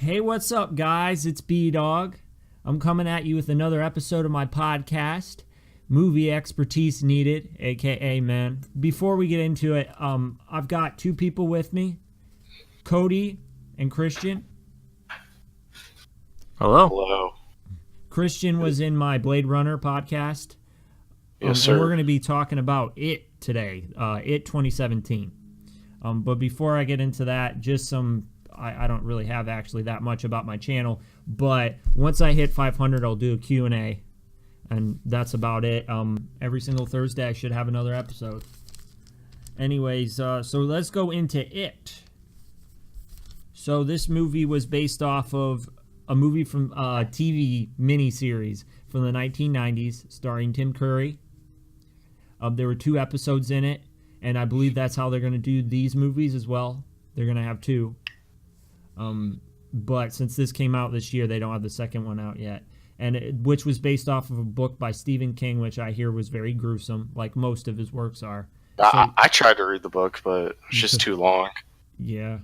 Hey, what's up, guys? It's B-Dog. I'm coming at you with another episode of my podcast, Movie Expertise Needed, aka man. Before we get into it, I've got two people with me, Cody and Christian. Hello. Hello. Christian was in my Blade Runner podcast. Yes, sir. And we're going to be talking about It today, It 2017. But before I get into that, just some... I don't really have actually that much about my channel, but once I hit 500, I'll do a Q&A, and that's about it. Every single Thursday, I should have another episode. Anyways, so let's go into It. So this movie was based off of a movie from a TV miniseries from the 1990s, starring Tim Curry. There were 2 episodes in it, and I believe that's how they're going to do these movies as well. They're going to have 2. But since this came out this year, they don't have the second one out yet. And which was based off of a book by Stephen King, which I hear was very gruesome, like most of his works are. I tried to read the book, but it's just too long. Yeah.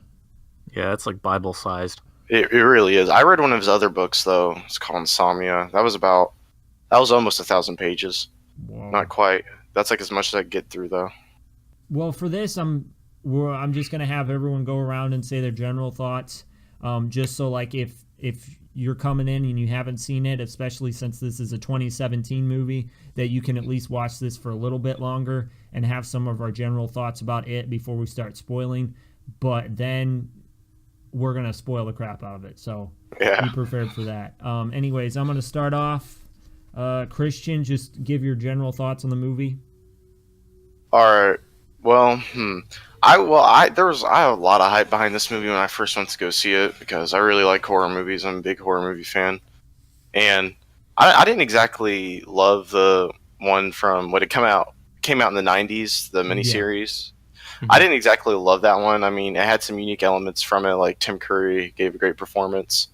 Yeah, it's like Bible-sized. It really is. I read one of his other books, though. It's called Insomnia. That was almost 1,000 pages. Whoa. Not quite. That's like as much as I could get through, though. Well, for this, I'm just going to have everyone go around and say their general thoughts, just so like if you're coming in and you haven't seen it, especially since this is a 2017 movie, that you can at least watch this for a little bit longer and have some of our general thoughts about it before we start spoiling. But then we're going to spoil the crap out of it, so be prepared for that. Anyways, I'm going to start off. Christian, just give your general thoughts on the movie. All right. Well, I have a lot of hype behind this movie when I first went to go see it because I really like horror movies. I'm a big horror movie fan, and I didn't exactly love the one from what came out in the 90s, the miniseries. Yeah. I didn't exactly love that one. I mean, it had some unique elements from it, like Tim Curry gave a great performance,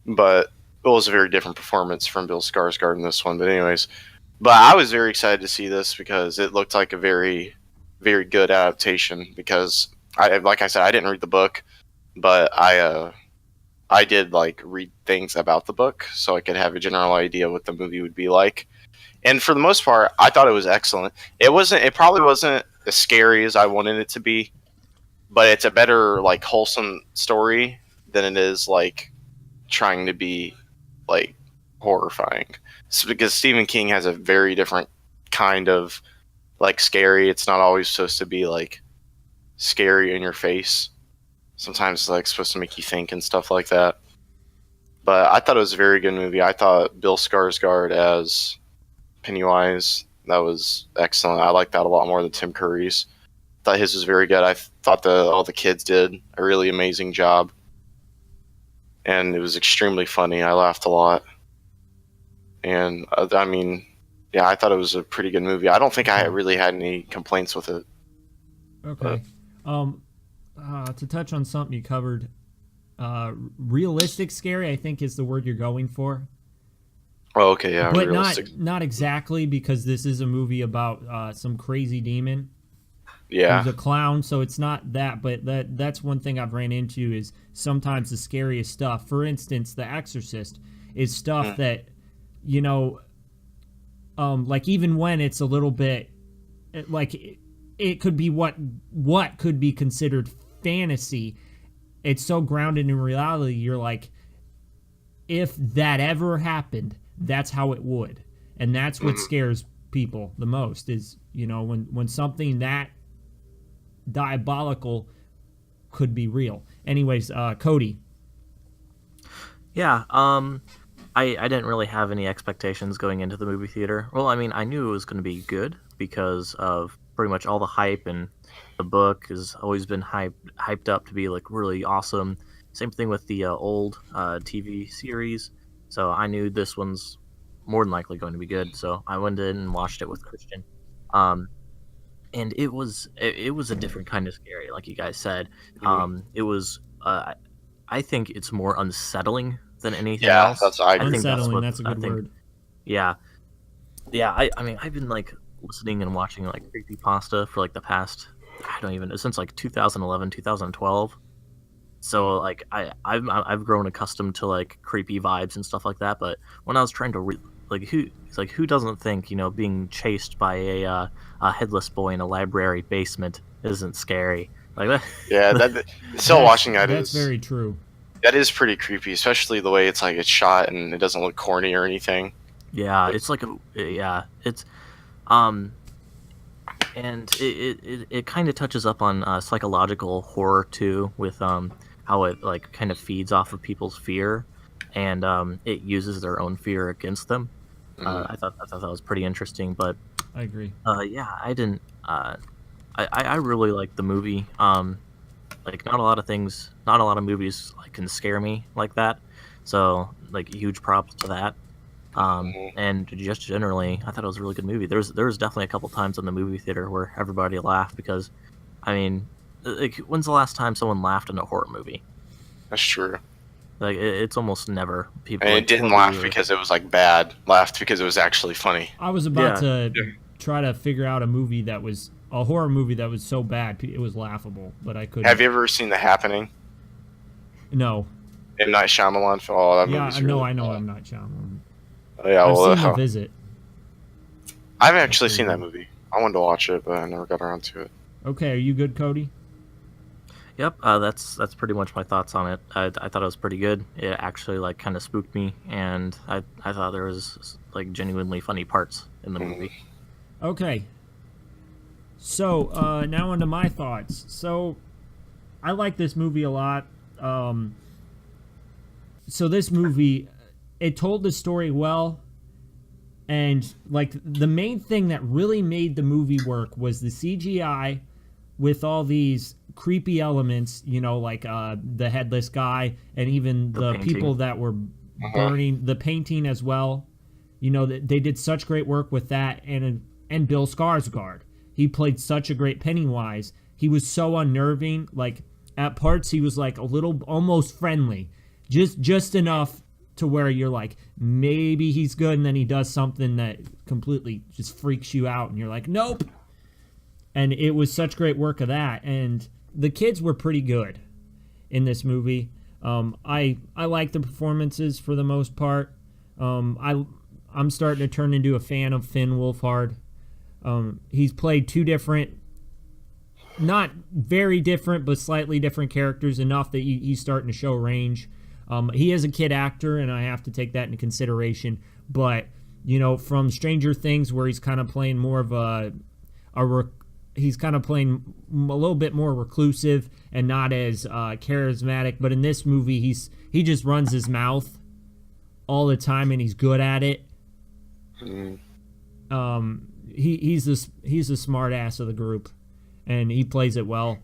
but it was a very different performance from Bill Skarsgård in this one. But anyways, I was very excited to see this because it looked like a very, very good adaptation, because like I said, I didn't read the book, but I did like read things about the book so I could have a general idea what the movie would be like. And for the most part, I thought it was excellent. It probably wasn't as scary as I wanted it to be, but it's a better like wholesome story than it is like trying to be like horrifying. So, because Stephen King has a very different kind of like scary. It's not always supposed to be like scary in your face. Sometimes it's like supposed to make you think and stuff like that. But I thought it was a very good movie. I thought Bill Skarsgård as Pennywise, that was excellent. I liked that a lot more than Tim Curry's. I thought his was very good. I thought all the kids did a really amazing job. And it was extremely funny. I laughed a lot. And I mean, yeah, I thought it was a pretty good movie. I don't think I really had any complaints with it. Okay. To touch on something you covered, realistic scary, I think, is the word you're going for. Oh, okay, yeah. But realistic. not exactly, because this is a movie about some crazy demon. Yeah. Who's a clown, so it's not that, but that's one thing I've ran into is sometimes the scariest stuff. For instance, The Exorcist is stuff that, you know, like even when it's a little bit like it could be what could be considered fantasy, it's so grounded in reality. You're like, if that ever happened, that's how it would. And that's what scares people the most is, you know, when something that diabolical could be real. Anyways, Cody. Yeah, I didn't really have any expectations going into the movie theater. Well, I mean, I knew it was going to be good because of pretty much all the hype, and the book has always been hyped up to be like really awesome. Same thing with the old TV series. So I knew this one's more than likely going to be good. So I went in and watched it with Christian. And it was a different kind of scary, like you guys said. It was I think it's more unsettling than anything else. I think agree. that's a good word. Yeah. I mean, I've been like listening and watching like creepypasta for like the past, I don't even know, since like 2011, 2012. so like I've grown accustomed to like creepy vibes and stuff like that. But when I was trying to like who doesn't think being chased by a headless boy in a library basement isn't scary like that? Yeah, that still watching That's very true. that is pretty creepy, especially the way it's shot and it doesn't look corny or anything. Yeah, it's like it's um and it kind of touches up on psychological horror too, with how it like kind of feeds off of people's fear, and it uses their own fear against them. I thought that was pretty interesting, but I agree. yeah, I didn't. I really liked the movie. Like not a lot of movies like can scare me like that. So like huge props to that. And just generally, I thought it was a really good movie. There was definitely a couple times in the movie theater where everybody laughed because, I mean, like when's the last time someone laughed in a horror movie? That's true. Like it's almost never people. And like, it didn't horror laugh movies because it was like bad. Laughed because it was actually funny. I was about Yeah. to try to figure out a horror movie that was so bad it was laughable, but I couldn't. Have you ever seen The Happening? No. M. Night Shyamalan? Oh, that Yeah, movie's no, really I know bad. I'm not Shyamalan. Yeah, I've well, seen The Visit. I haven't actually pretty seen that good. movie. I wanted to watch it, but I never got around to it. Okay, are you good, Cody? Yep, that's pretty much my thoughts on it. I thought it was pretty good. It actually like kind of spooked me, and I thought there was like genuinely funny parts in the movie. Okay. So, now onto my thoughts. So, I like this movie a lot. So this movie, it told the story well, and like the main thing that really made the movie work was the CGI with all these creepy elements, like the headless guy and even the painting. people that were burning, the painting as well. They did such great work with that, and Bill Skarsgård. He played such a great Pennywise. He was so unnerving. Like at parts, he was like a little almost friendly, just enough to where you're like, maybe he's good, and then he does something that completely just freaks you out, and you're like, nope. And it was such great work of that, and the kids were pretty good in this movie. I like the performances for the most part. I'm starting to turn into a fan of Finn Wolfhard. He's played two different, not very different, but slightly different characters enough that he's starting to show range. He is a kid actor, and I have to take that into consideration. But from Stranger Things, where he's kind of playing more of he's kind of playing a little bit more reclusive and not as charismatic. But in this movie, he just runs his mouth all the time, and he's good at it. He's the smart ass of the group, and he plays it well.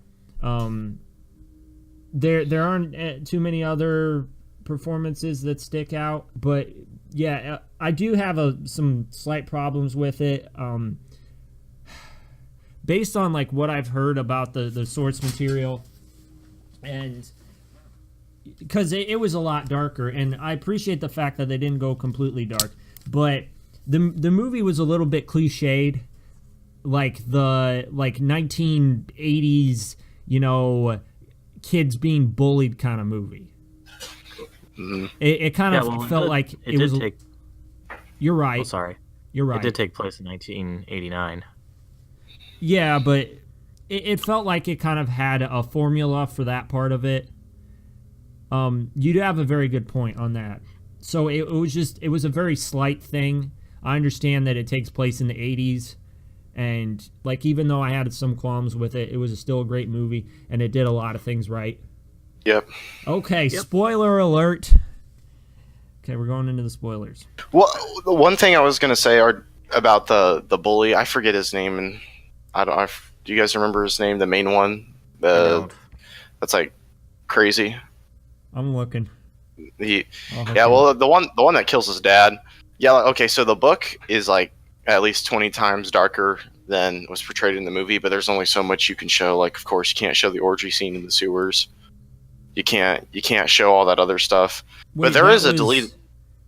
There aren't too many other performances that stick out, but yeah, I do have some slight problems with it. Based on like what I've heard about the source material, and because it was a lot darker, and I appreciate the fact that they didn't go completely dark, but the movie was a little bit cliched, like the 1980s, kids being bullied kind of movie. It kind of felt like it was. You're right. Oh, sorry. You're right. It did take place in 1989. Yeah, but it felt like it kind of had a formula for that part of it. You do have a very good point on that. So it was a very slight thing. I understand that it takes place in the 80s, and like even though I had some qualms with it, it was still a great movie, and it did a lot of things right. Yep. Okay, spoiler alert. Okay, we're going into the spoilers. Well, the one thing I was gonna say about the bully, I forget his name, and do you guys remember his name? The main one, that's like crazy. I'm looking. Well, the one that kills his dad. Yeah, okay, so the book is like at least 20 times darker than was portrayed in the movie, but there's only so much you can show. Like, of course, you can't show the orgy scene in the sewers. You can't show all that other stuff. Wait, but there is a deleted.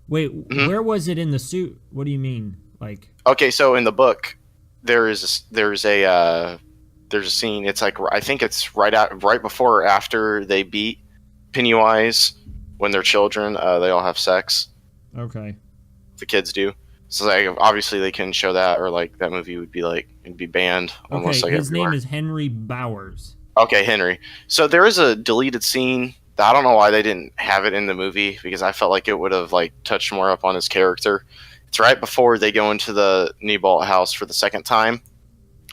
Wait, where was it in the suit? What do you mean? Like, okay, so in the book, there's a scene. It's like I think it's right before or after they beat Pennywise when they're children. They all have sex. Okay. The kids do. So like obviously they can show that, or like that movie would be like it'd be banned almost Okay, like his everywhere. name is Henry Bowers. Okay, Henry. So there is a deleted scene. I don't know why they didn't have it in the movie because I felt like it would have like touched more up on his character. It's right before they go into the Newbolt house for the second time.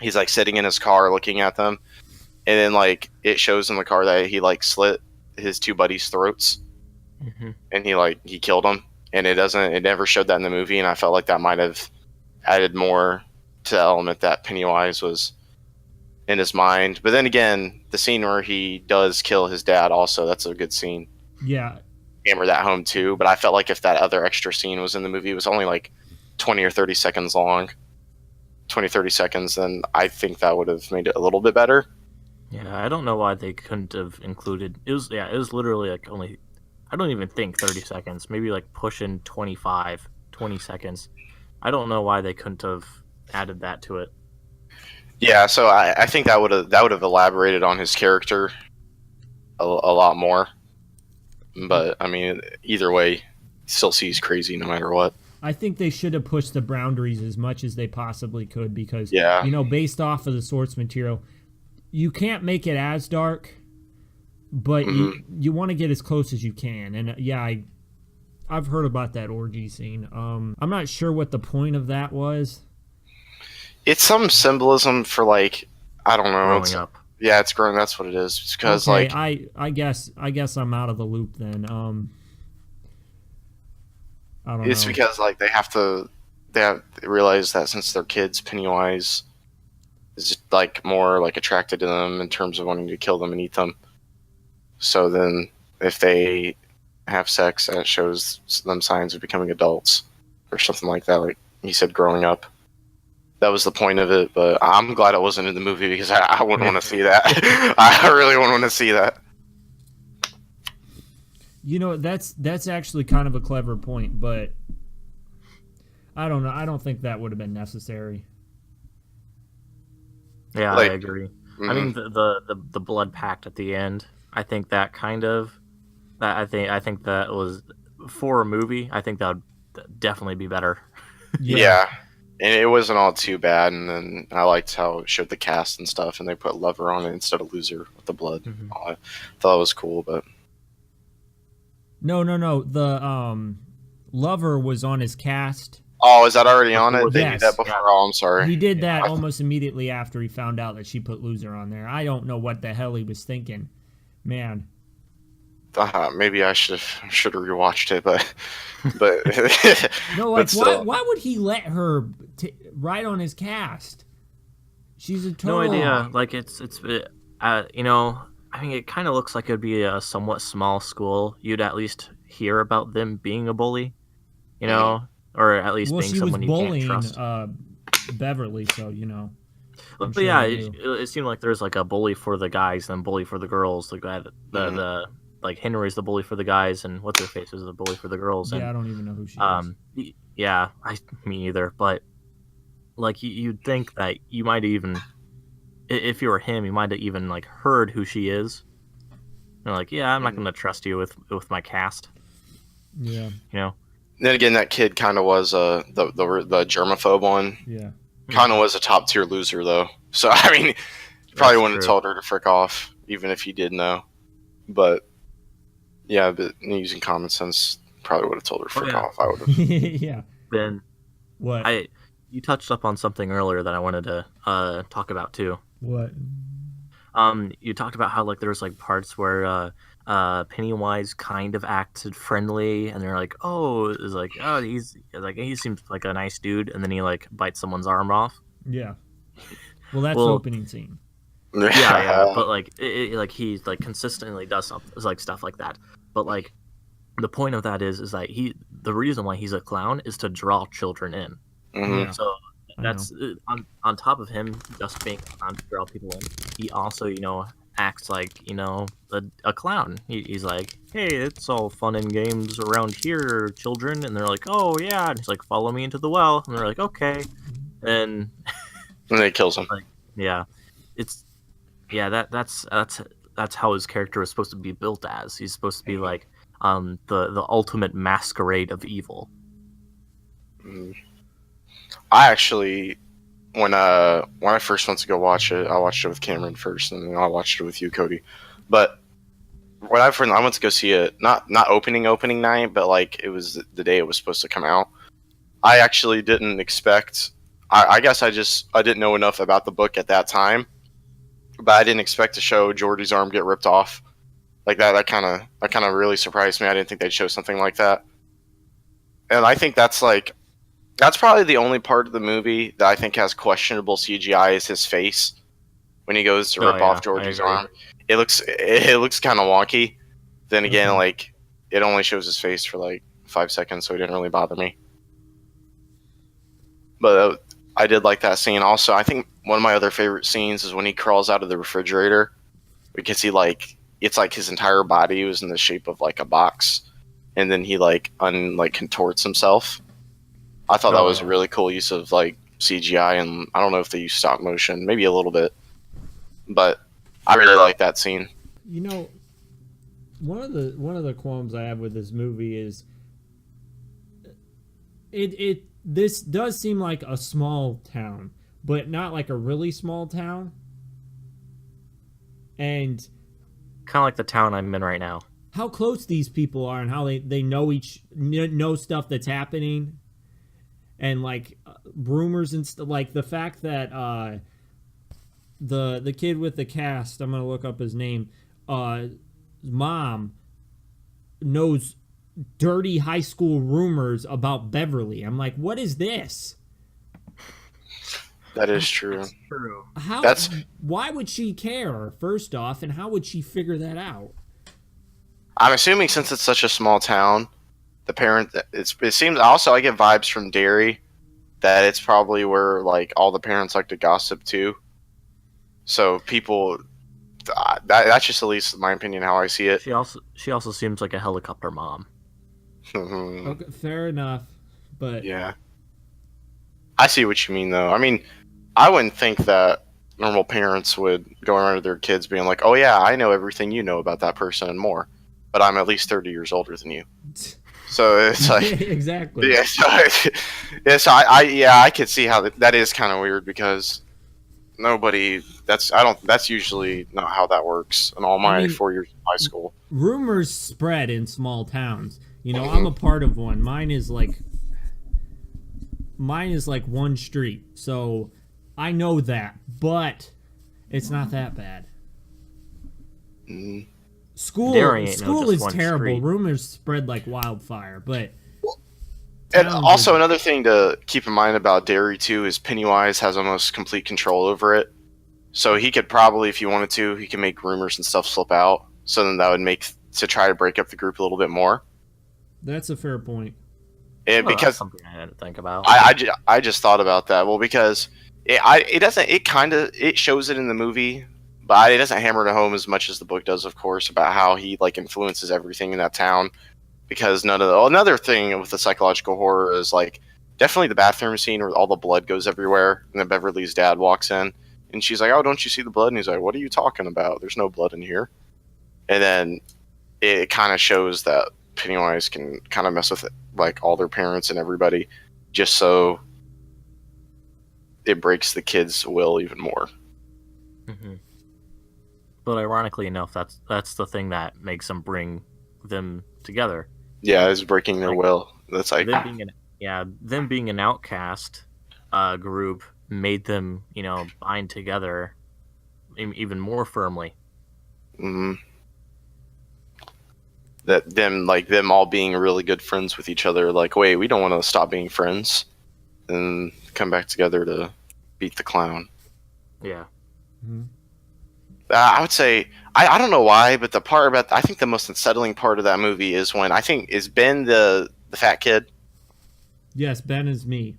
He's like sitting in his car looking at them, and then like it shows in the car that he like slit his two buddies' throats, and he killed them. And it never showed that in the movie, and I felt like that might have added more to the element that Pennywise was in his mind. But then again, the scene where he does kill his dad also, that's a good scene. Yeah. Hammer that home too. But I felt like if that other extra scene was in the movie, it was only like 20 or 30 seconds long, 20, 30 seconds, then I think that would have made it a little bit better. Yeah, I don't know why they couldn't have included. It was literally like only, I don't even think 30 seconds, maybe like pushing 25, 20 seconds. I don't know why they couldn't have added that to it. Yeah, so I think that would have elaborated on his character a lot more. But I mean, either way, still sees crazy no matter what. I think they should have pushed the boundaries as much as they possibly could because, Yeah. Based off of the source material, you can't make it as dark, but you want to get as close as you can. And I've heard about that orgy scene. I'm not sure what the point of that was. It's some symbolism for like, I don't know. Growing up. Yeah, it's growing. That's what it is. It's because Okay, like I guess I'm out of the loop then. I don't know. it's because like they have to realize that since they're kids, Pennywise is just like more like attracted to them in terms of wanting to kill them and eat them. So then if they have sex, and it shows them signs of becoming adults or something like that, like he said, growing up. That was the point of it, but I'm glad it wasn't in the movie because I wouldn't want to see that. I really wouldn't want to see that. That's actually kind of a clever point, but I don't know. I don't think that would have been necessary. Yeah, Like, I agree. I mean, the blood pact at the end. I think that kind of I think that was for a movie. I think that would definitely be better. Yeah. And it wasn't all too bad, and then I liked how it showed the cast and stuff, and they put Lover on it instead of Loser with the blood. I thought it was cool, but No. The Lover was on his cast. oh, is that already on it? They Yes. did that before. Oh, I'm sorry. He did that almost immediately after he found out that she put Loser on there. I don't know what the hell he was thinking, man. Maybe I should have rewatched it, but No, but like still. why would he let her write on his cast? She's a total. No idea. Like I mean, it kind of looks like it'd be a somewhat small school. You'd at least hear about them being a bully, or at least Well, being she was someone you can't bullying trust. Beverly, so I'm But sure yeah, they knew. it seemed like there's like a bully for the guys and bully for the girls. The guy, the like Henry's the bully for the guys, and what's her face is the bully for the girls. Yeah, And I don't even know who she is. yeah, me either. But like you'd think that you might even, if you were him, you might have even like heard who she is. And like, yeah, I'm not going to trust you with my cast. Yeah. Then again, that kid kind of was the germaphobe one. Yeah. Kind of was a top tier loser though. So I mean, you probably That's wouldn't have true. told her to frick off, even if you did know. But yeah, but using common sense, probably would have told her to frick yeah. off. I would have. Yeah. Ben, What? you touched up on something earlier that I wanted to talk about too. What? You talked about how like there's like parts where Pennywise kind of acted friendly, and they're like, oh, it's like, oh, he seems like a nice dude, and then he like bites someone's arm off. Yeah. Well, that's the opening scene. Yeah, but like, like he like consistently does stuff like that. But like, the point of that is that the reason why he's a clown is to draw children in. Yeah. So that's on top of him just being a clown to draw people in. He also, acts like a clown. He's like, hey, it's all fun and games around here, children, and they're like, oh yeah, and he's like, follow me into the well, and they're like, okay, and And then he kills him. like, yeah, it's that's that's how his character was supposed to be built as. He's supposed to be like the ultimate masquerade of evil. I actually, when I first went to go watch it, I watched it with Cameron first, and then I watched it with you, Cody. But when I went to go see it, not opening night, but like it was the day it was supposed to come out. I actually didn't expect. I guess I didn't know enough about the book at that time, but I didn't expect to show Georgie's arm get ripped off like that. That kind of really surprised me. I didn't think they'd show something like that, and I think that's probably the only part of the movie that I think has questionable CGI is his face when he goes to rip off Georgie's arm. It looks kind of wonky. Then again, like it only shows his face for like 5 seconds, so it didn't really bother me. But I did like that scene. Also, I think one of my other favorite scenes is when he crawls out of the refrigerator because it's like his entire body was in the shape of like a box, and then he contorts himself. I thought that was a really cool use of like CGI, and I don't know if they use stop motion, maybe a little bit, but I really like that scene. You know, one of the qualms I have with this movie is this does seem like a small town, but not like a really small town. And kind of like the town I'm in right now. How close these people are and how they know stuff that's happening. And like rumors and stuff, like the fact that the kid with the cast, I'm gonna look up his name, mom knows dirty high school rumors about Beverly. I'm like, what is this? That is true. That's true. Why would she care, first off, and how would she figure that out? I'm assuming since it's such a small town, the parent, it seems, also I get vibes from Derry that it's probably where like all the parents like to gossip too. So people, that's just at least in my opinion how I see it. She also seems like a helicopter mom. Okay, fair enough, but yeah, I see what you mean though. I mean, I wouldn't think that normal parents would go around to their kids being like, "Oh yeah, I know everything you know about that person and more, but I'm at least 30 years older than you." So it's like exactly. Yeah, so I could see how that is kind of weird because that's usually not how that works in all my 4 years of high school. Rumors spread in small towns. You know, I'm a part of one. Mine is like one street. So I know that, but it's not that bad. School is terrible. Street. Rumors spread like wildfire, but and also another thing to keep in mind about Derry too is Pennywise has almost complete control over it. So he could probably, if he wanted to, he can make rumors and stuff slip out. So then that would make to try to break up the group a little bit more. That's a fair point. Because that's something I didn't think about. I just thought about that. Well, because it shows it in the movie, but it doesn't hammer it home as much as the book does, of course, about how he like influences everything in that town. Because another thing with the psychological horror is like definitely the bathroom scene where all the blood goes everywhere, and then Beverly's dad walks in, and she's like, "Oh, don't you see the blood?" And he's like, "What are you talking about? There's no blood in here." And then it kind of shows that Pennywise can kind of mess with like all their parents and everybody, just so it breaks the kids' will even more. Mm-hmm. But ironically enough, that's the thing that makes them bring them together. Yeah, it's breaking their will. That's like them being an outcast group made them, bind together even more firmly. Mm-hmm. That them all being really good friends with each other. Like, wait, we don't want to stop being friends, and come back together to beat the clown. Yeah. Mm-hmm. I would say I don't know why, but I think the most unsettling part of that movie is when is Ben the fat kid. Yes, Ben is me.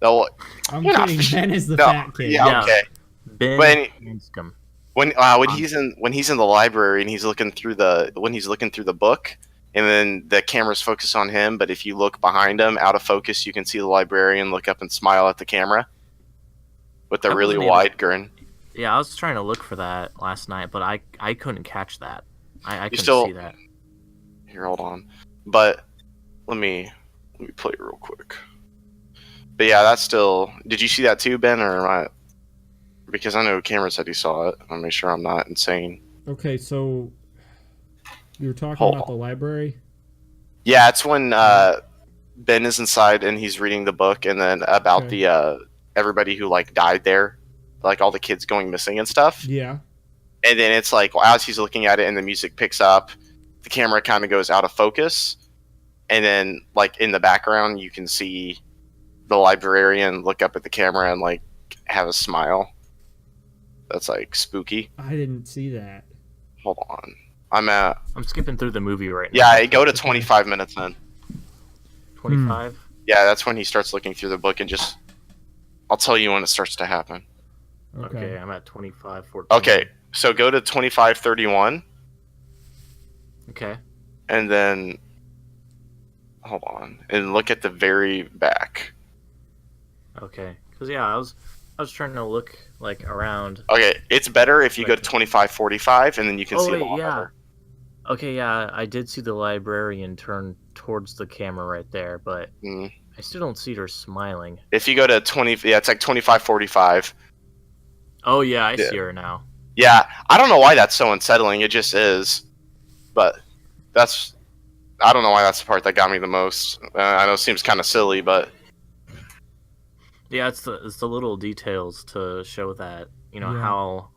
No, I'm kidding. Ben is the fat kid. Yeah, okay. Ben when he's in the library and he's looking through the book, and then the cameras focus on him, but if you look behind him, out of focus, you can see the librarian look up and smile at the camera with a really wide grin. Yeah, I was trying to look for that last night, but I couldn't catch that. I You couldn't still see that. here? Hold on. But let me play it real quick. But yeah, that's still. Did you see that too, Ben, or am I? Because I know Cameron said he saw it. I'll make sure I'm not insane. Okay, so you were talking Hold about the on. library. Yeah, it's when Ben is inside and he's reading the book, and then about Okay. the everybody who like died there, like all the kids going missing and stuff. Yeah. And then it's like as he's looking at it, and the music picks up, the camera kind of goes out of focus, and then like in the background, you can see the librarian look up at the camera and like have a smile. That's like spooky. I didn't see that. Hold on, I'm at I'm skipping through the movie right now. yeah. Go to Okay. 25 minutes in. 25. Yeah, that's when he starts looking through the book and just. I'll tell you when it starts to happen. Okay, I'm at 25:14. Okay, so go to 25:31, Okay. and then hold on and look at the very back. Okay. Because yeah, I was trying to look like around. Okay, it's better if you go to Right. 25:45, and then you can Oh see it a wait, lot yeah. better. Okay, yeah, I did see the librarian turn towards the camera right there, but Mm. I still don't see her smiling. If you go to 20, yeah, it's like 25:45. Oh yeah, I Yeah. see her now. Yeah, I don't know why that's so unsettling. It just is, but that's I don't know why that's the part that got me the most. I know it seems kind of silly, but Yeah, it's the little details to show that Yeah. how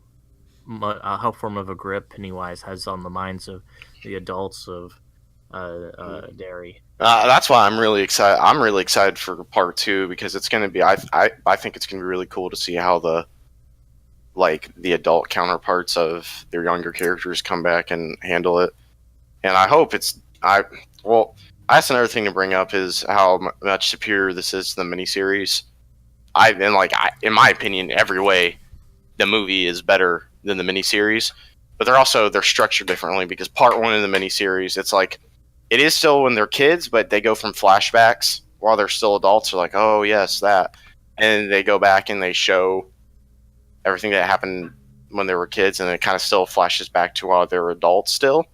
firm of a grip Pennywise has on the minds of the adults of Derry. that's why I'm really excited. I'm really excited for part two because it's going to be. I think it's going to be really cool to see how the adult counterparts of their younger characters come back and handle it. And I hope it's well. That's another thing to bring up is how much superior this is to the miniseries. In my opinion, every way, the movie is better than the miniseries. But they're structured differently because part one in the miniseries, it's like it is still when they're kids, but they go from flashbacks while they're still adults. They're like, oh yes, that, and they go back and they show everything that happened when they were kids, and it kind of still flashes back to while they're adults still.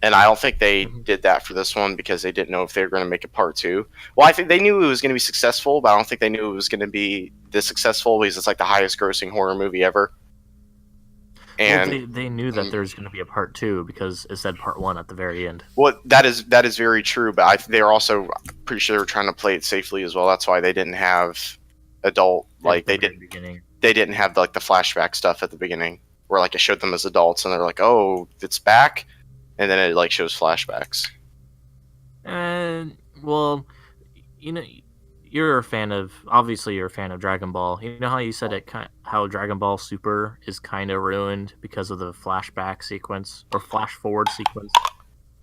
And I don't think they did that for this one because they didn't know if they were going to make a part two. Well, I think they knew it was going to be successful, but I don't think they knew it was going to be this successful because it's like the highest grossing horror movie ever. And Well, they knew that there's going to be a part two because it said part one at the very end. well, that is very true. But they're also pretty sure they were trying to play it safely as well. That's why they didn't have adult At the very beginning. they didn't have like the flashback stuff at the beginning where like it showed them as adults and they're like, oh, it's back, and then it like shows flashbacks. And well, you're a fan of obviously you're a fan of Dragon Ball. You know how you said how Dragon Ball Super is kind of ruined because of the flashback sequence or flash forward sequence.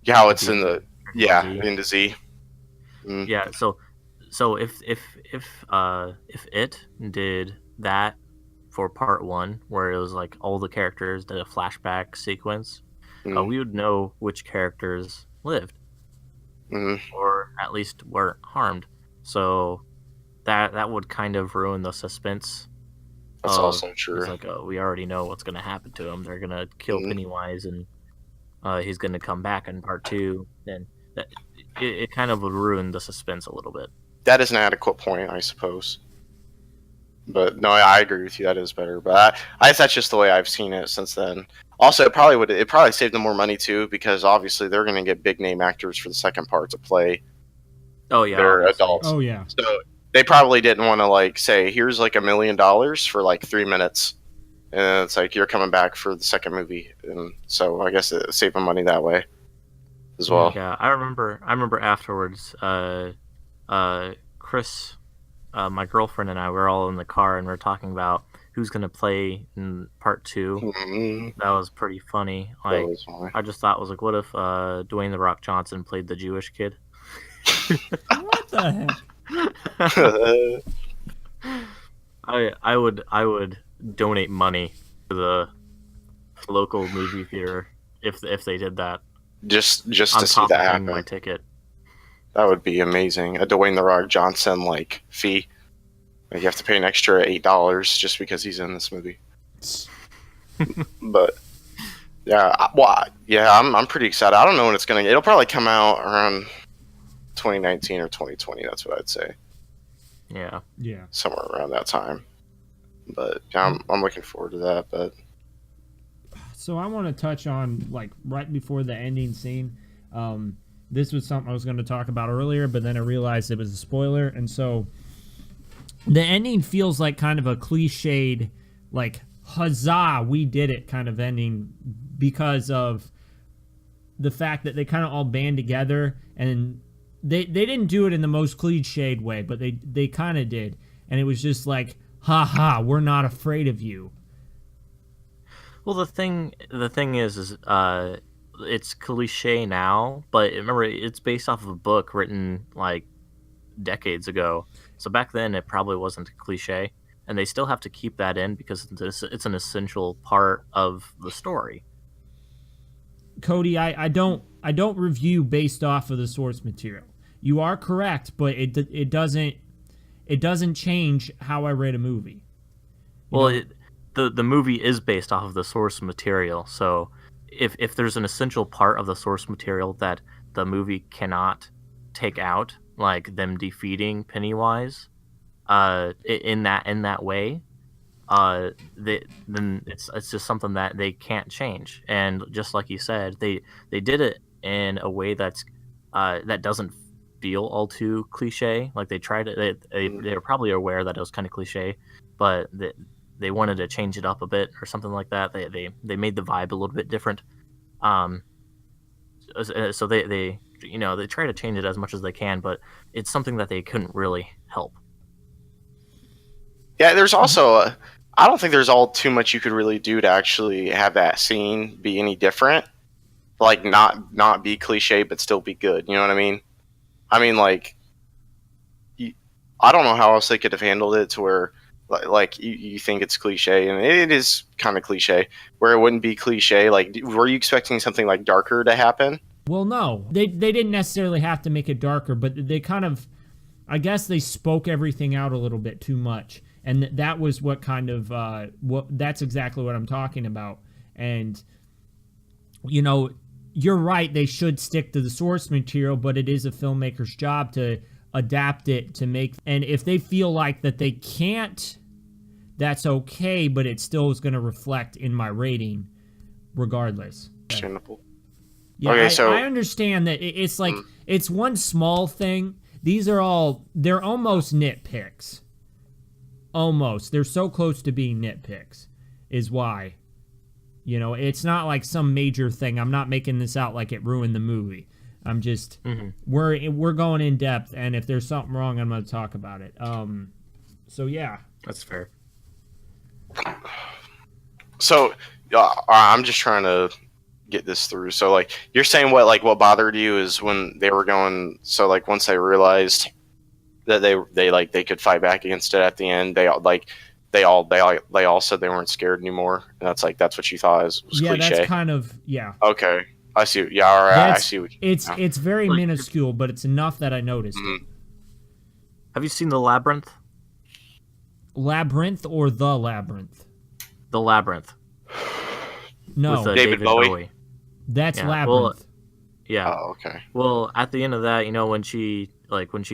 Yeah, how at it's the in end the of Dragon Ball Z. into Z. Mm. Yeah, so if it did that for part one, where it was like all the characters did a flashback sequence, Mm. we would know which characters lived Mm. or at least weren't harmed. So that would kind of ruin the suspense. That's also It's true. like, oh, we already know what's going to happen to him. They're going to kill Mhm. Pennywise, and he's going to come back in part two. And it kind of would ruin the suspense a little bit. That is an adequate point, I suppose. But no, I agree with you. That is better. But I guess that's just the way I've seen it since then. Also, it probably saved them more money too because obviously they're going to get big name actors for the second part to play Oh yeah, their obviously. adults. Oh yeah. So they probably didn't want to like say, here's like $1 million for like 3 minutes, and it's like you're coming back for the second movie, and so I guess it saved them money that way as well. Yeah, I remember afterwards. Chris, my girlfriend and I were all in the car and we are talking about who's gonna play in part two. Mhm. That was pretty funny. That Like, was funny. I just thought was like, what if Dwayne the Rock Johnson played the Jewish kid? What the heck? I would donate money to the local movie theater if they did that. just On to see top that of paying happen. my ticket. That would be amazing. A Dwayne the Rock Johnson like fee. Like, you have to pay an extra $8 just because he's in this movie. But yeah, I'm pretty excited. I don't know when it's gonna. It'll probably come out around 2019 or 2020. That's what I'd say. Yeah. Yeah. Somewhere around that time. But yeah, I'm looking forward to that. But So I want to touch on, like, right before the ending scene. This was something I was going to talk about earlier, but then I realized it was a spoiler. And so the ending feels like kind of a cliched, like, huzzah, we did it kind of ending, because of the fact that they kind of all band together, and they didn't do it in the most cliched way, but they kind of did. And it was just like, ha ha, we're not afraid of you. Well, the thing is it's cliche now, but remember, it's based off of a book written like decades ago. So back then, it probably wasn't a cliche, and they still have to keep that in because it's an essential part of the story. Cody, I don't review based off of the source material. You are correct, but it doesn't change how I rate a movie. Well, the movie is based off of the source material, so if there's an essential part of the source material that the movie cannot take out, like them defeating Pennywise, in that way, then it's just something that they can't change. And just like you said, they did it in a way that's that doesn't feel all too cliche. Like they tried it, they were probably aware that it was kind of cliche, but they wanted to change it up a bit or something like that. They made the vibe a little bit different. So they try to change it as much as they can, but it's something that they couldn't really help. yeah, there's also I don't think there's all too much you could really do to actually have that scene be any different. Like not be cliche, but still be good. You know what I mean? I mean, like, I don't know how else they could have handled it to where, like you think it's cliche, and it is kind of cliche, where it wouldn't be cliche. Like, were you expecting something like darker to happen? Well, no. They didn't necessarily have to make it darker, but they kind of, I guess they spoke everything out a little bit too much. And that was what kind of, that's exactly what I'm talking about. And, you're right, they should stick to the source material, but it is a filmmaker's job to adapt it to make, and if they feel like that they can't, that's okay, but it still is going to reflect in my rating regardless. Understandable. Yeah, okay, so I understand that it's like, it's one small thing. They're almost nitpicks. Almost. They're so close to being nitpicks is why. It's not like some major thing. I'm not making this out like it ruined the movie. I'm just, we're going in depth, and if there's something wrong, I'm going to talk about it. So yeah. That's fair. So I'm just trying to get this through. So like you're saying what bothered you is when they were going. So like once they realized that they could fight back against it at the end, they all said they weren't scared anymore, and that's what you thought was cliche. Yeah, that's kind of, yeah. Okay, I see. Yeah, all right, I see what it's very minuscule, but it's enough that I noticed it. Have you seen The Labyrinth? Labyrinth or The Labyrinth? The Labyrinth. No. With, David Bowie. That's Labyrinth. Well, yeah. Oh, okay. Well, at the end of that, when she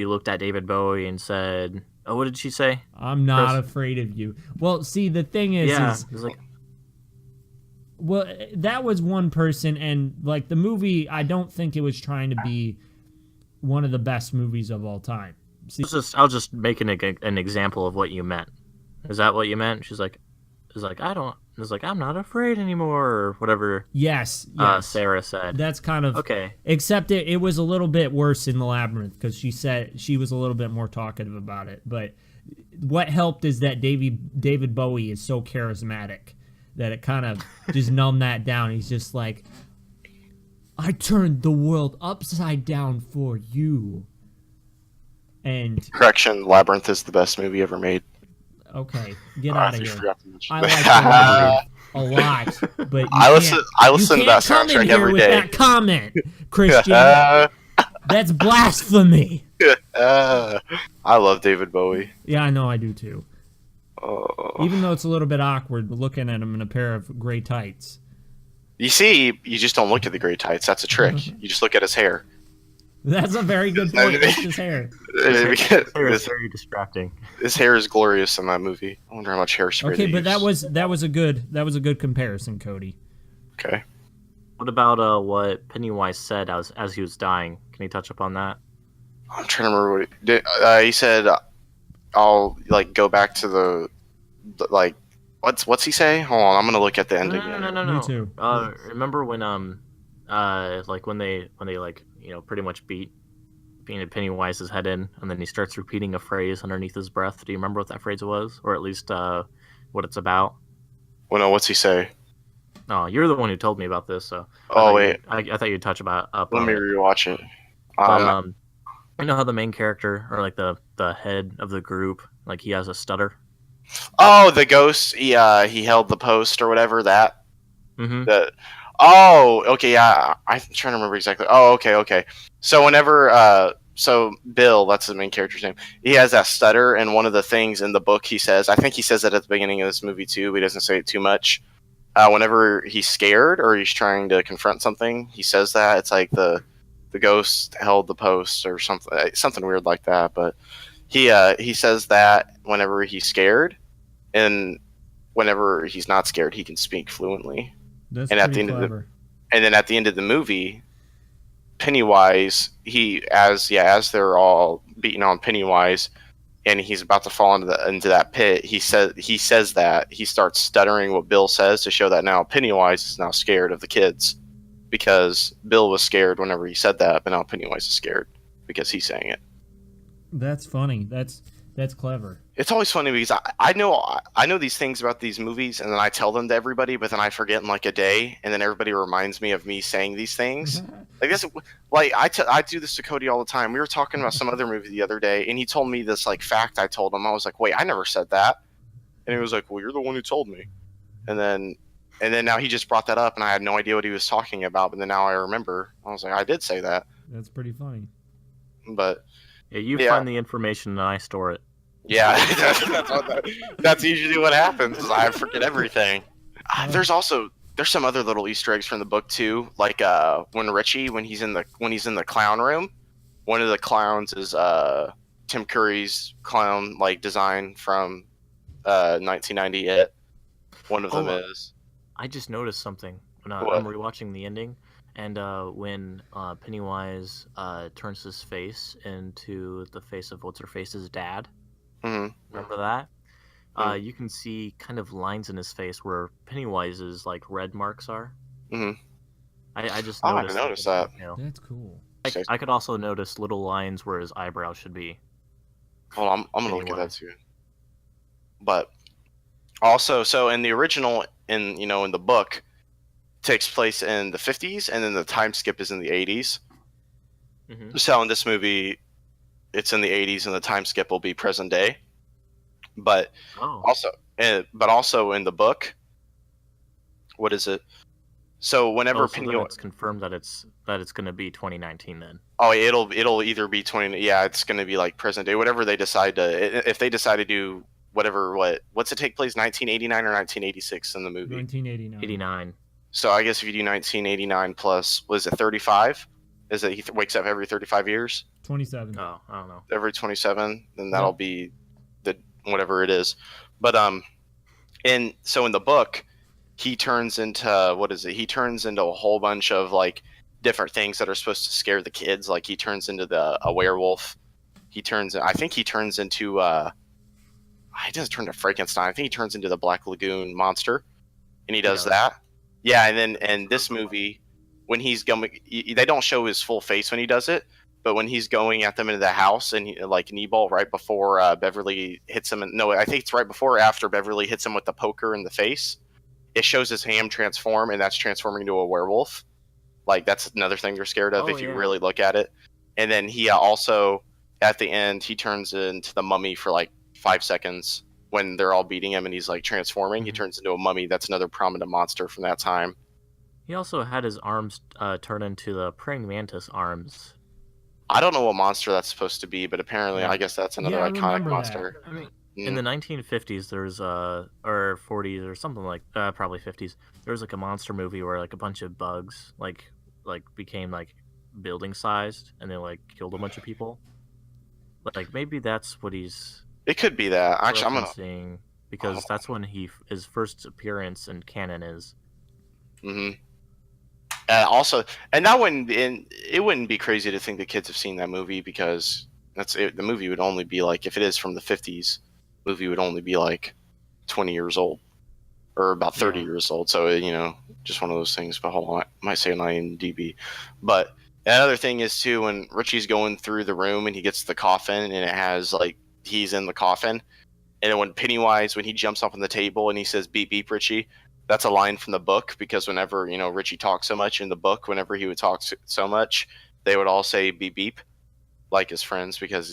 looked at David Bowie and said, "Oh, what did she say?" I'm not afraid of you. Well, see, the thing is, well, that was one person, and like the movie, I don't think it was trying to be one of the best movies of all time. See, I was just making an example of what you meant. Is that what you meant? She's like, I'm not afraid anymore, or whatever. Yes. Sarah said. That's kind of okay. Except it was a little bit worse in The Labyrinth because she said she was a little bit more talkative about it. But what helped is that David Bowie is so charismatic that it kind of just numbed that down. He's just like, I turned the world upside down for you. And correction, Labyrinth is the best movie ever made. Okay, get out of here. I like the movie a lot, but I listen to that soundtrack every with day. That comment, Christian, that's blasphemy. I love David Bowie. Yeah, I know, I do too. Even though it's a little bit awkward looking at him in a pair of gray tights. You see, you just don't look at the gray tights. That's a trick. You just look at his hair. That's a very good point. It's his hair. His hair is very distracting. His hair is glorious in that movie. I wonder how much hairspray. Okay, they but use. that was a good comparison, Cody. Okay. What about what Pennywise said as he was dying? Can you touch upon that? I'm trying to remember what he did. He said, "I'll like go back to the like." What's he say? Hold on, I'm gonna look at the ending. No. Me too. Remember when like when they like pretty much beat Pennywise's head in, and then he starts repeating a phrase underneath his breath. Do you remember what that phrase was, or at least what it's about? Well, no, what's he say? Oh, you're the one who told me about this, so. Oh wait, I thought you'd touch up let on me it. rewatch it. But, you know how the main character, or like the head of the group, like he has a stutter. Oh, the ghost. He held the post or whatever. That. Mm-hmm. Oh, okay. Yeah, I'm trying to remember exactly. Oh, okay. So whenever so Bill, that's the main character's name. He has that stutter, and one of the things in the book he says, I think he says it at the beginning of this movie too, but he doesn't say it too much. Whenever he's scared or he's trying to confront something, he says that it's like the ghost held the post or something weird like that. But he says that whenever he's scared, and whenever he's not scared, he can speak fluently. That's And at pretty the end clever. And then at the end of the movie, Pennywise, as they're all beating on Pennywise, and he's about to fall into that pit, he says that he starts stuttering what Bill says to show that now Pennywise is now scared of the kids, because Bill was scared whenever he said that, but now Pennywise is scared because he's saying it. That's funny. That's clever. It's always funny because I know these things about these movies, and then I tell them to everybody, but then I forget in like a day, and then everybody reminds me of me saying these things. Like this, like I do this to Cody all the time. We were talking about some other movie the other day, and he told me this like fact. I told him, I was like, wait, I never said that, and he was like, well, you're the one who told me, and then now he just brought that up, and I had no idea what he was talking about, but then now I remember. I was like, I did say that. That's pretty funny. But Yeah, you find the information and I store it. yeah, that's usually what happens. Is I forget everything. There's some other little Easter eggs from the book too. Like when Richie, when he's in the clown room, one of the clowns is Tim Curry's clown like design from 1990. One of them is. I just noticed something when What? I'm rewatching the ending, and when Pennywise turns his face into the face of what's her face's dad. Mm-hmm. Remember that? Mhm. You can see kind of lines in his face where Pennywise's like red marks are. Mm-hmm. I just Oh, I noticed. didn't notice that. That's cool. I could also notice little lines where his eyebrows should be. Hold on, I'm gonna look at that too. But also, so in the original, in the book, takes place in the 50s, and then the time skip is in the 80s. Mm-hmm. So in this movie, it's in the 80s, and the time skip will be present day. But also in the book, what is it? So whenever then it's confirmed that it's going to be 2019 then. Oh, it'll either be 20. Yeah, it's going to be like present day. Whatever they decide to, if they decide to do what's it take place 1989 or 1986 in the movie? 1989. 89. So I guess if you do 1989 plus, was it 35? Is it he wakes up every 35 years? 27. Oh, I don't know. Every 27, then that'll be the whatever it is. But and so in the book, he turns into what is it? He turns into a whole bunch of like different things that are supposed to scare the kids. Like he turns into a werewolf. I think he turns into he doesn't turn to Frankenstein. I think he turns into the Black Lagoon monster, and he does that. Yeah, and then in this movie, when he's going, they don't show his full face when he does it, but when he's going at them into the house and like Kneeball right before Beverly hits him. No, I think it's right before or after Beverly hits him with the poker in the face. It shows his ham transform, and that's transforming into a werewolf. Like that's another thing you're scared of if you really look at it. And then he also at the end he turns into the mummy for like 5 seconds when they're all beating him and he's like transforming. He turns into a mummy. That's another prominent monster from that time. He also had his arms turn into the praying mantis arms. I don't know what monster that's supposed to be, but apparently I guess that's another iconic monster. I mean, In the 1950s, there's or 40s or something like probably 50s. There was like a monster movie where like a bunch of bugs like became like building sized and they like killed a bunch of people. Like maybe that's what he's It could be that. Actually, I'm gonna. referencing because that's when his first appearance in canon is. hmm Also, and that wouldn't. And it wouldn't be crazy to think the kids have seen that movie because that's it. The movie would only be like if it is from the 50s. Movie would only be like 20 years old or about 30 Yeah. years old. So just one of those things. But hold on, I might say on IMDb. But another thing is too when Richie's going through the room and he gets the coffin and it has like he's in the coffin. And then when Pennywise, when he jumps up on the table and he says, "Beep, beep, Richie," that's a line from the book because whenever, Richie talks so much in the book, whenever he would talk so much, they would all say, "Beep, beep," like his friends because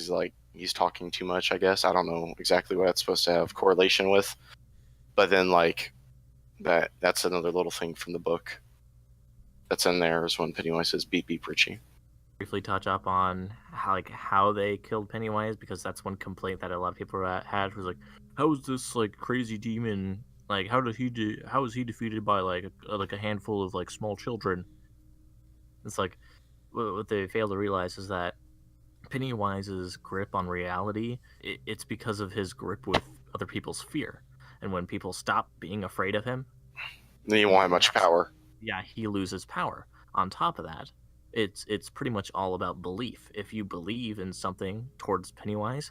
he's talking too much, I guess. I don't know exactly what that's supposed to have correlation with. But then, like, that's another little thing from the book that's in there is when Pennywise says, "Beep, beep, Richie." Briefly touch up on how they killed Pennywise because that's one complaint that a lot of people had was like, how is this like crazy demon like how is he defeated by like a handful of like small children? It's like what they fail to realize is that Pennywise's grip on reality it's because of his grip with other people's fear, and when people stop being afraid of him, Then you won't have much power. yeah, he loses power. On top of that, it's pretty much all about belief. If you believe in something towards Pennywise,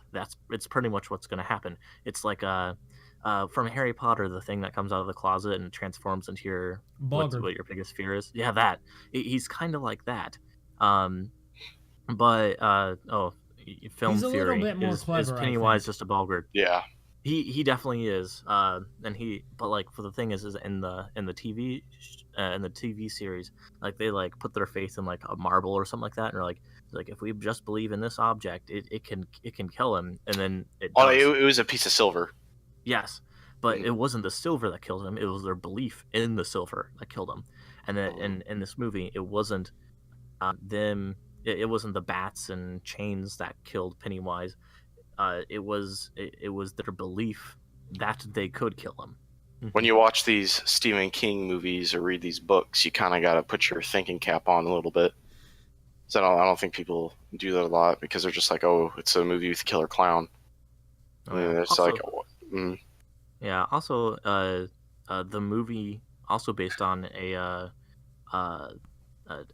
it's pretty much what's going to happen. It's like from Harry Potter, the thing that comes out of the closet and transforms into your what Bogart. your biggest fear is. Yeah, that he's kind of like that. Um, but film He's a little theory bit more is clever, I Pennywise think. just a Bogart? Yeah. He definitely is. But like for the thing is in the TV series, like they like put their faith in like a marble or something like that, and they're like if we just believe in this object, it can kill him, and then it Oh, does. it was a piece of silver. Yes, but it wasn't the silver that killed him; it was their belief in the silver that killed him. And then in this movie, it wasn't them. It wasn't the bats and chains that killed Pennywise. It was their belief that they could kill him. When you watch these Stephen King movies or read these books, you kind of got to put your thinking cap on a little bit. So I don't think people do that a lot because they're just like, oh, it's a movie with a killer clown. Oh, And yeah. it's Also, like, yeah. Also, the movie also based on uh,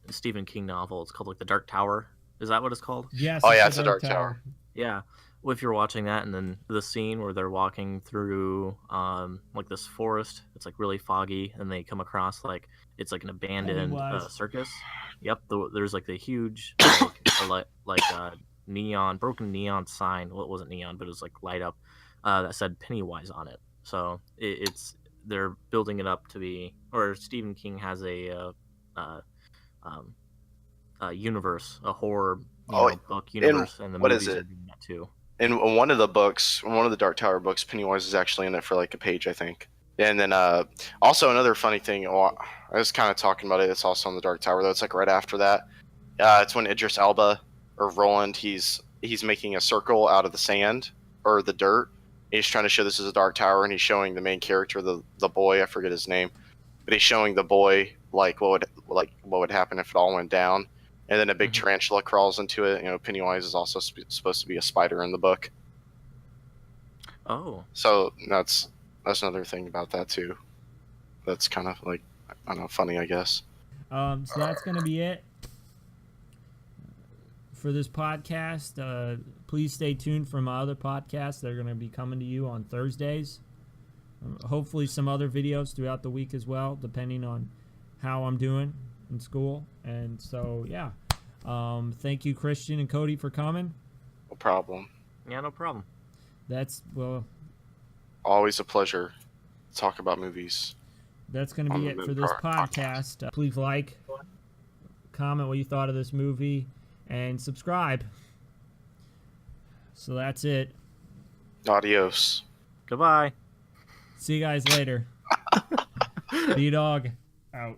Stephen King novel. It's called like The Dark Tower. Is that what it's called? Yes. oh yeah, it's a Dark Tower. Yeah. Well, if you're watching that, and then the scene where they're walking through like this forest, it's like really foggy, and they come across like it's like an abandoned Pennywise. circus. Yep. There's like the huge neon broken neon sign. Well, it wasn't neon, but it was like light up that said Pennywise on it. So it's they're building it up to be, or Stephen King has a um, universe, a horror book universe, and the what is movies it? are doing that too. In one of the books, one of the Dark Tower books, Pennywise is actually in it for like a page, I think. And then also another funny thing, I was kind of talking about it. It's also on the Dark Tower, though. It's like right after that. It's when Idris Elba or Roland, he's making a circle out of the sand or the dirt. He's trying to show this is a Dark Tower, and he's showing the main character, the boy. I forget his name, but he's showing the boy like what would happen if it all went down. And then a big tarantula crawls into it. Pennywise is also supposed to be a spider in the book. Oh, So that's another thing about that too. That's kind of like, I don't know, funny, I guess. So that's going to be it for this podcast. Please stay tuned for my other podcasts that are going to be coming to you on Thursdays. Hopefully some other videos throughout the week as well, depending on how I'm doing in school. And so, yeah. Thank you, Christian and Cody, for coming. No problem. yeah, no problem. That's, well, Always a pleasure to talk about movies. that's going to be it for this podcast. Please like, comment what you thought of this movie, and subscribe. So that's it. Adios. Goodbye. See you guys later. B-Dog out.